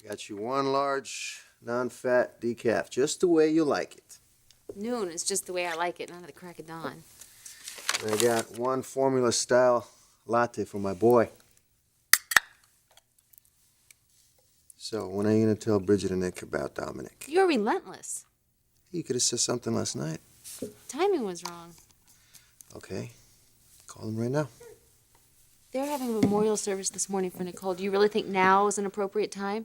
Got you one large, non-fat decaf, just the way you like it. Noon is just the way I like it, not at the crack of dawn. And I got one formula-style latte for my boy. So, when are you going to tell Bridget and Nick about Dominick? You're relentless. You could have said something last night. Timing was wrong. Okay. Call them right now. They're having a memorial service this morning for Nicole. Do you really think now is an appropriate time?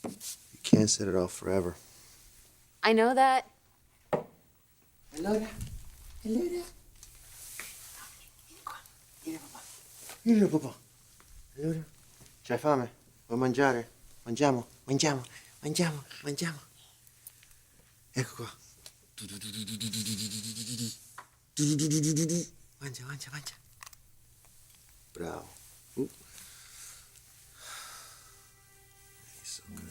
You can't set it off forever. I know that. Hello there. Hello there. Vieni papà. Allora, c'hai fame? Vuoi mangiare? Mangiamo, mangiamo, mangiamo, mangiamo. Ecco qua. Mangia, mangia, mangia. Bravo. He's so good.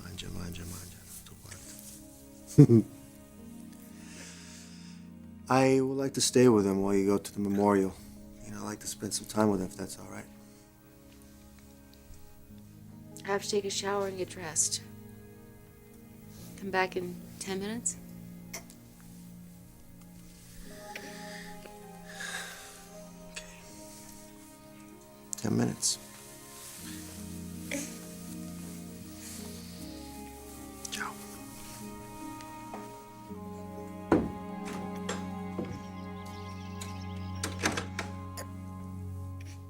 Mangia, mangia, mangia. Tutto quanto. I would like to stay with him while you go to the memorial. You know, I'd like to spend some time with him, if that's all right. I have to take a shower and get dressed. Come back in 10 minutes? Okay. 10 minutes. Ciao.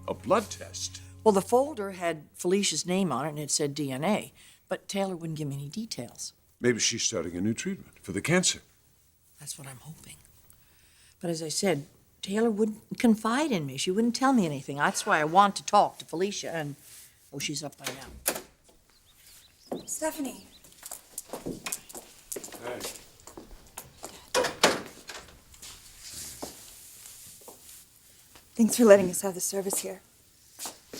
A blood test? Well, the folder had Felicia's name on it and it said DNA, but Taylor wouldn't give me any details. Maybe she's starting a new treatment for the cancer. That's what I'm hoping. But as I said, Taylor wouldn't confide in me. She wouldn't tell me anything. That's why I want to talk to Felicia, and, oh, she's up by now. Stephanie. Hey. Thanks for letting us have the service here.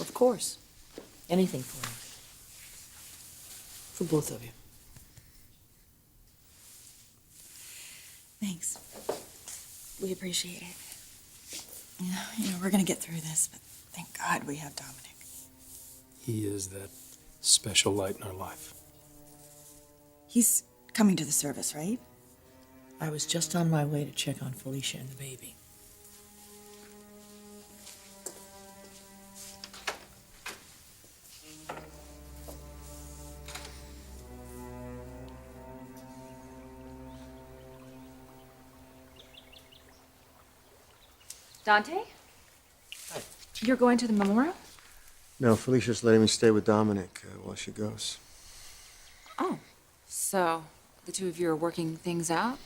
Of course. Anything for you. For both of you. Thanks. We appreciate it. We're gonna get through this, but thank God we have Dominick. He is that special light in our life. He's coming to the service, right? I was just on my way to check on Felicia and the baby. Dante? Hi. You're going to the memorial? No, Felicia's letting me stay with Dominick while she goes. Oh, so the two of you are working things out?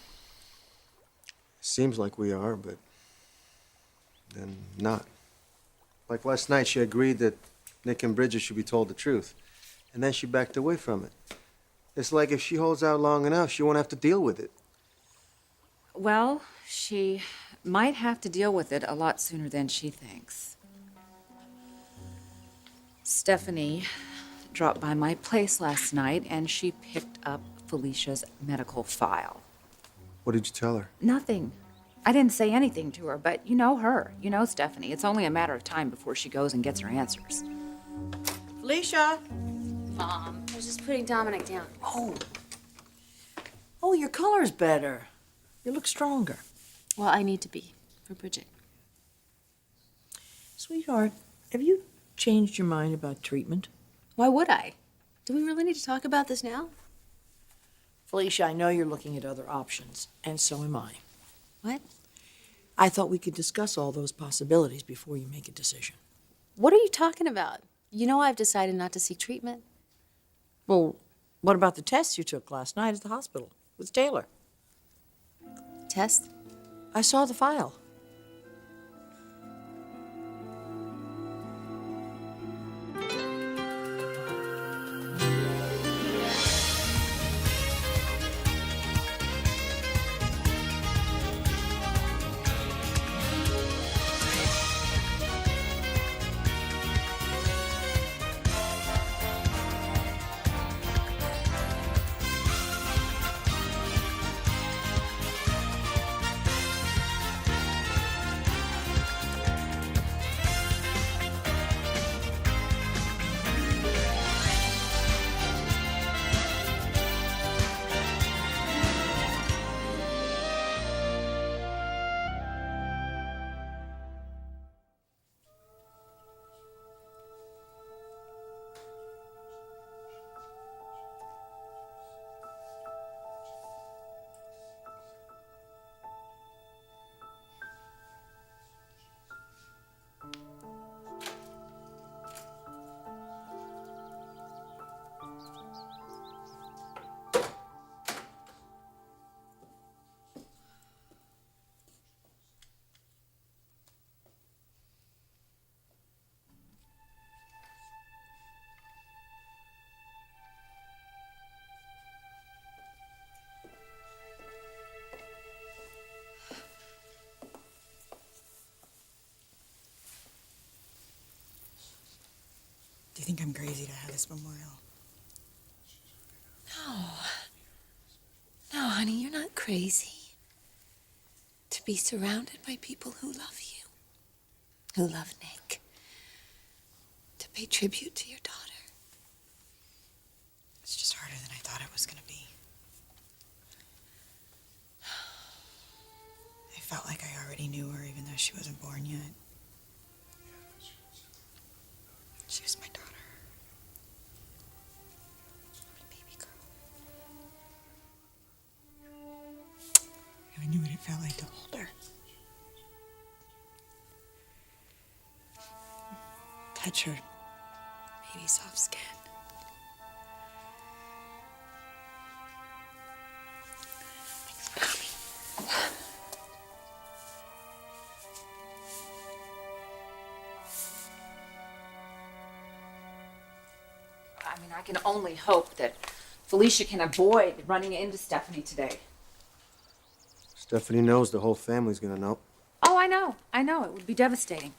Seems like we are, but then not. Like last night, she agreed that Nick and Bridget should be told the truth, and then she backed away from it. It's like if she holds out long enough, she won't have to deal with it. Well, she might have to deal with it a lot sooner than she thinks. Stephanie dropped by my place last night and she picked up Felicia's medical file. What did you tell her? Nothing. I didn't say anything to her, but you know her. You know Stephanie. It's only a matter of time before she goes and gets her answers. Felicia! Mom, I was just putting Dominick down. Oh, your color's better. You look stronger. Well, I need to be for Bridget. Sweetheart, have you changed your mind about treatment? Why would I? Do we really need to talk about this now? Felicia, I know you're looking at other options, and so am I. What? I thought we could discuss all those possibilities before you make a decision. What are you talking about? You know I've decided not to seek treatment. Well, what about the tests you took last night at the hospital with Taylor? Test? I saw the file. Do you think I'm crazy to have this memorial? No, honey, you're not crazy. To be surrounded by people who love you, who love Nick. To pay tribute to your daughter. It's just harder than I thought it was gonna be. I felt like I already knew her even though she wasn't born yet. She was my daughter. My baby girl. I knew what it felt like to hold her. Touch her baby soft skin. I mean, I can only hope that Felicia can avoid running into Stephanie today. Stephanie knows the whole family's gonna know. Oh, I know. It would be devastating.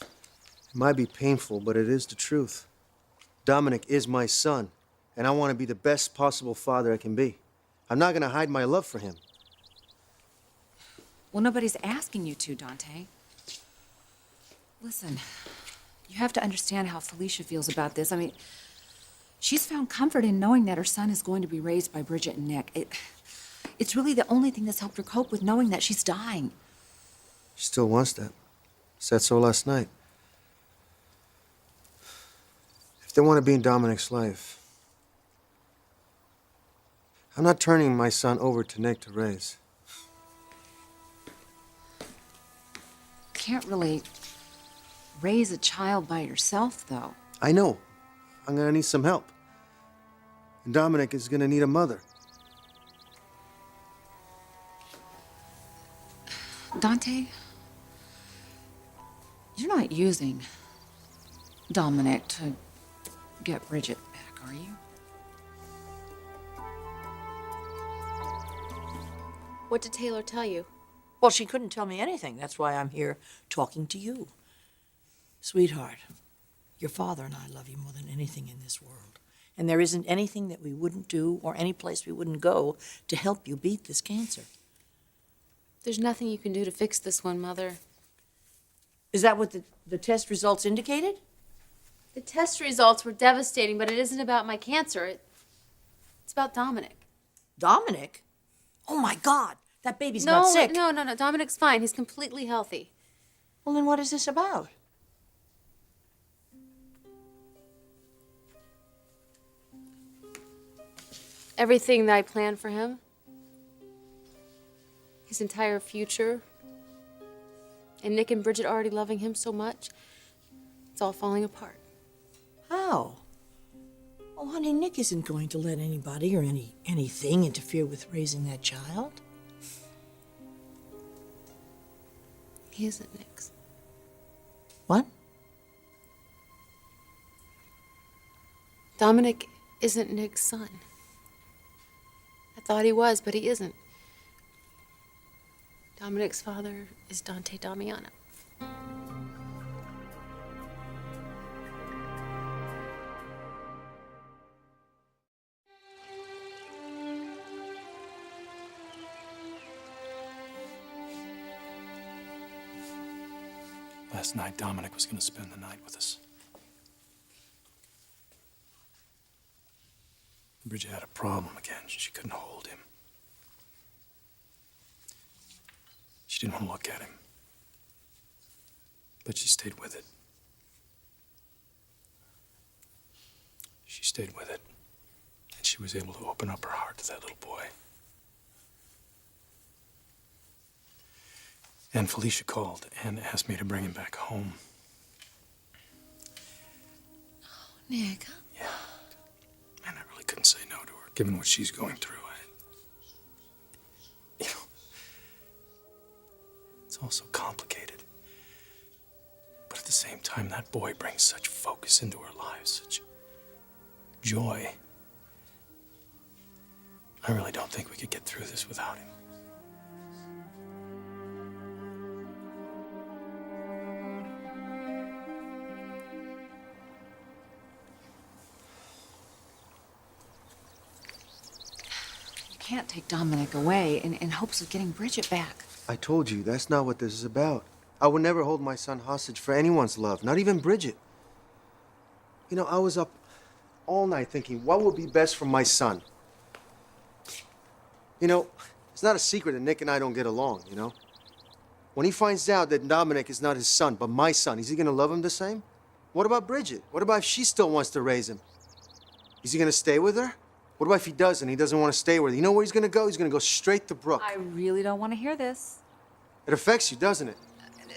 It might be painful, but it is the truth. Dominick is my son, and I want to be the best possible father I can be. I'm not gonna hide my love for him. Well, nobody's asking you to, Dante. Listen, you have to understand how Felicia feels about this. I mean, she's found comfort in knowing that her son is going to be raised by Bridget and Nick. It's really the only thing that's helped her cope with knowing that she's dying. She still wants that. Said so last night. If they want to be in Dominick's life, I'm not turning my son over to Nick to raise. Can't really raise a child by yourself, though. I know. I'm gonna need some help. And Dominick is gonna need a mother. Dante, you're not using Dominick to get Bridget back, are you? What did Taylor tell you? Well, she couldn't tell me anything. That's why I'm here talking to you. Sweetheart, your father and I love you more than anything in this world. And there isn't anything that we wouldn't do or any place we wouldn't go to help you beat this cancer. There's nothing you can do to fix this one, Mother. Is that what the test results indicated? The test results were devastating, but it isn't about my cancer. It's about Dominick. Dominick? Oh, my God. That baby's not sick. No. Dominick's fine. He's completely healthy. Well, then what is this about? Everything that I planned for him, his entire future, and Nick and Bridget already loving him so much, it's all falling apart. How? Oh, honey, Nick isn't going to let anybody or anything interfere with raising that child. He isn't Nick's. What? Dominick isn't Nick's son. I thought he was, but he isn't. Dominick's father is Dante Damiano. Last night, Dominick was going to spend the night with us. Bridget had a problem again. She couldn't hold him. She didn't want to look at him. But she stayed with it. She stayed with it. And she was able to open up her heart to that little boy. And Felicia called and asked me to bring him back home. Nick, Yeah. And I really couldn't say no to her, given what she's going through. You know, it's all so complicated. But at the same time, that boy brings such focus into our lives, such joy. I really don't think we could get through this without him. can't take Dominick away in hopes of getting Bridget back. I told you, that's not what this is about. I would never hold my son hostage for anyone's love, not even Bridget. You know, I was up all night thinking, what would be best for my son? You know, it's not a secret that Nick and I don't get along, you know? When he finds out that Dominick is not his son, but my son, is he gonna love him the same? What about Bridget? What about if she still wants to raise him? Is he gonna stay with her? What about if he doesn't? He doesn't want to stay with her. You know where he's gonna go? He's gonna go straight to Brooke. I really don't want to hear this. It affects you, doesn't it?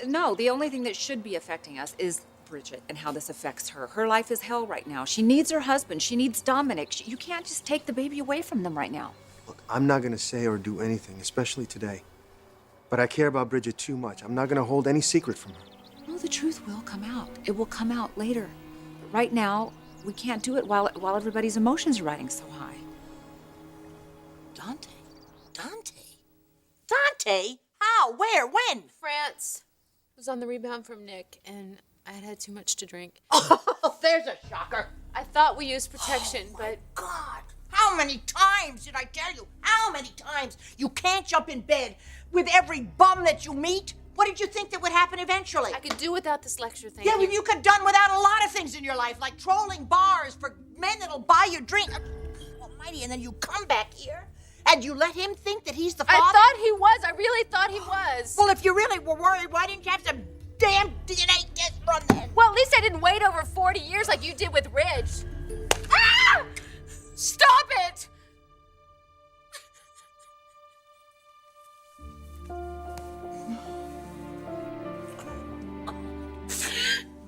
No, the only thing that should be affecting us is Bridget and how this affects her. Her life is hell right now. She needs her husband. She needs Dominick. You can't just take the baby away from them right now. Look, I'm not gonna say or do anything, especially today. But I care about Bridget too much. I'm not gonna hold any secret from her. No, the truth will come out. It will come out later. But right now, we can't do it while everybody's emotions are riding so high. Dante? Dante? How? Where? When? France was on the rebound from Nick, and I had had too much to drink. Oh, there's a shocker. I thought we used protection, but God, how many times did I tell you? How many times? You can't jump in bed with every bum that you meet. What did you think that would happen eventually? I could do without this lecture thing. Yeah, well, you could have done without a lot of things in your life, like trolling bars for men that'll buy you drink. Almighty, and then you come back here and you let him think that he's the father? I thought he was. I really thought he was. Well, if you really were worried, why didn't you have some damn DNA test run then? Well, at least I didn't wait over 40 years like you did with Ridge. Ah! Stop it!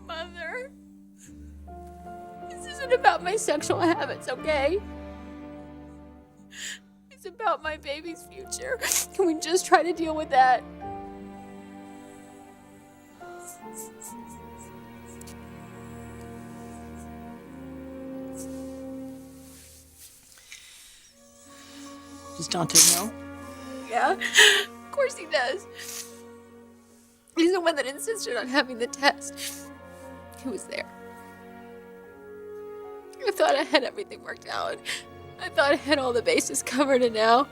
Mother, this isn't about my sexual habits, okay? It's about my baby's future. Can we just try to deal with that? Does Dante know? Yeah, of course he does. He's the one that insisted on having the test. He was there. I thought I had everything worked out. I thought I had all the bases covered, and now...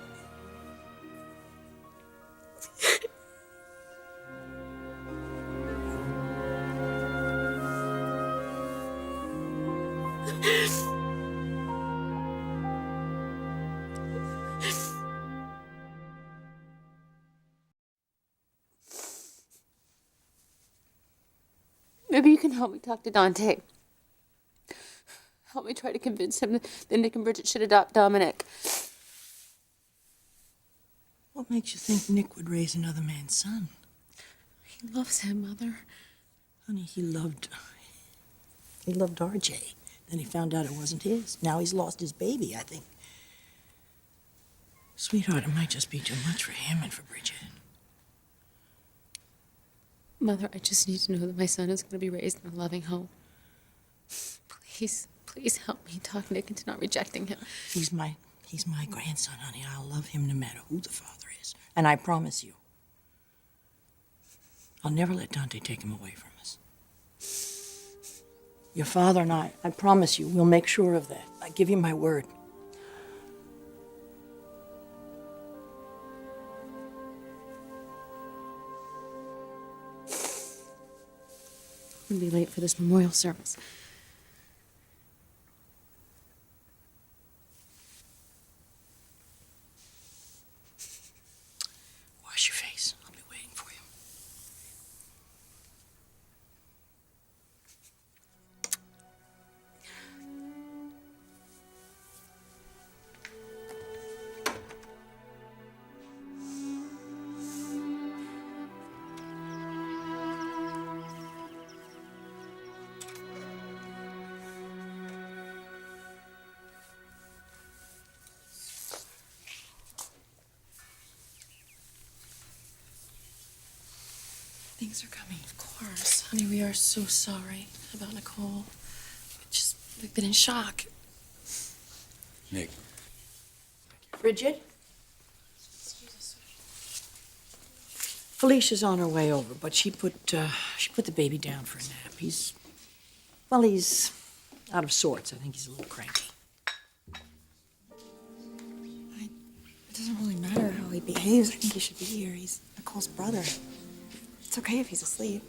Maybe you can help me talk to Dante. Help me try to convince him that Nick and Bridget should adopt Dominick. What makes you think Nick would raise another man's son? He loves him, Mother. Honey, he loved RJ. Then he found out it wasn't his. Now he's lost his baby, I think. Sweetheart, it might just be too much for him and for Bridget. Mother, I just need to know that my son is going to be raised in a loving home. Please help me talk Nick into not rejecting him. He's my grandson, honey. I'll love him no matter who the father is. And I promise you, I'll never let Dante take him away from us. Your father and I promise you, we'll make sure of that. I give you my word. I'm going to be late for this memorial service. Wash your face. I'll be waiting for you. Things are coming. Of course. Honey, we are so sorry about Nicole. We've been in shock. Nick, Bridget? Felicia's on her way over, but she put the baby down for a nap. He's out of sorts. I think he's a little cranky. I doesn't really matter how he behaves. I think he should be here. He's Nicole's brother. It's okay if he's asleep.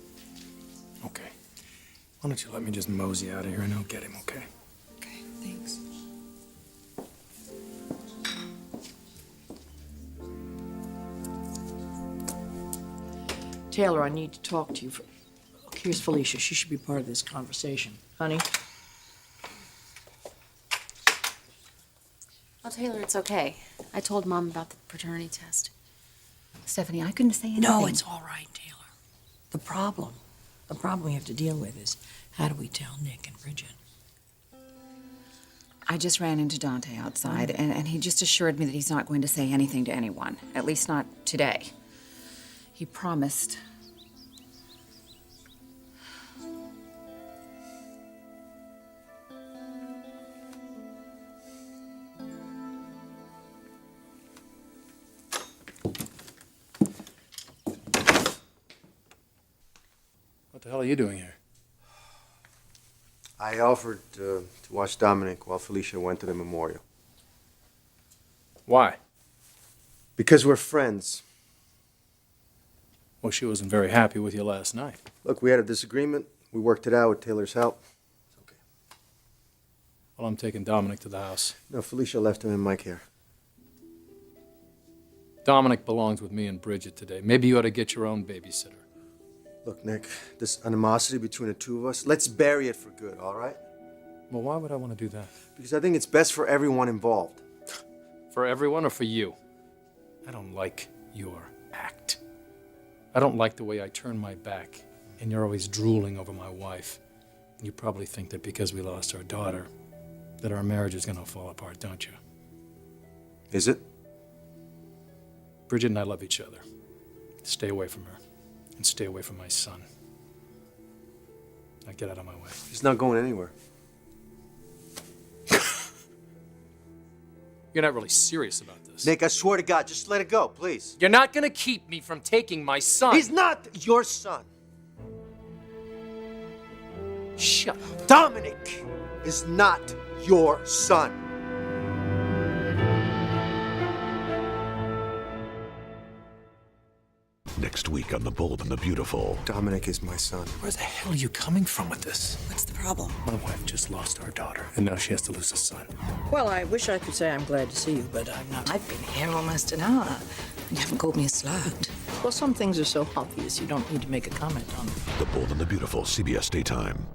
Okay. Why don't you let me just mosey out of here and I'll get him, okay? Okay, thanks. Taylor, I need to talk to you. Look, here's Felicia. She should be part of this conversation. Honey? Oh, Taylor, it's okay. I told Mom about the paternity test. Stephanie, I couldn't say anything. No, it's all right, Taylor. The problem we have to deal with is how do we tell Nick and Bridget? I just ran into Dante outside, and he just assured me that he's not going to say anything to anyone, at least not today. He promised. What the hell are you doing here? I offered to watch Dominick while Felicia went to the memorial. Why? Because we're friends. Well, she wasn't very happy with you last night. Look, we had a disagreement. We worked it out with Taylor's help. It's okay. Well, I'm taking Dominick to the house. No, Felicia left him in my care. Dominick belongs with me and Bridget today. Maybe you ought to get your own babysitter. Look, Nick, this animosity between the two of us, let's bury it for good, all right? Well, why would I want to do that? Because I think it's best for everyone involved. For everyone or for you? I don't like your act. I don't like the way I turn my back and you're always drooling over my wife. You probably think that because we lost our daughter, that our marriage is going to fall apart, don't you? Is it? Bridget and I love each other. Stay away from her. And stay away from my son. Now get out of my way. He's not going anywhere. You're not really serious about this. Nick, I swear to God, just let it go, please. You're not gonna keep me from taking my son. He's not your son. Shut up. Dominick is not your son. Next week on The Bold and the Beautiful. Dominick is my son. Where the hell are you coming from with this? What's the problem? My wife just lost our daughter, and now she has to lose a son. Well, I wish I could say I'm glad to see you, but I'm not. I've been here almost an hour. You haven't called me a slut. Well, some things are so obvious you don't need to make a comment on them. The Bold and the Beautiful, CBS Daytime.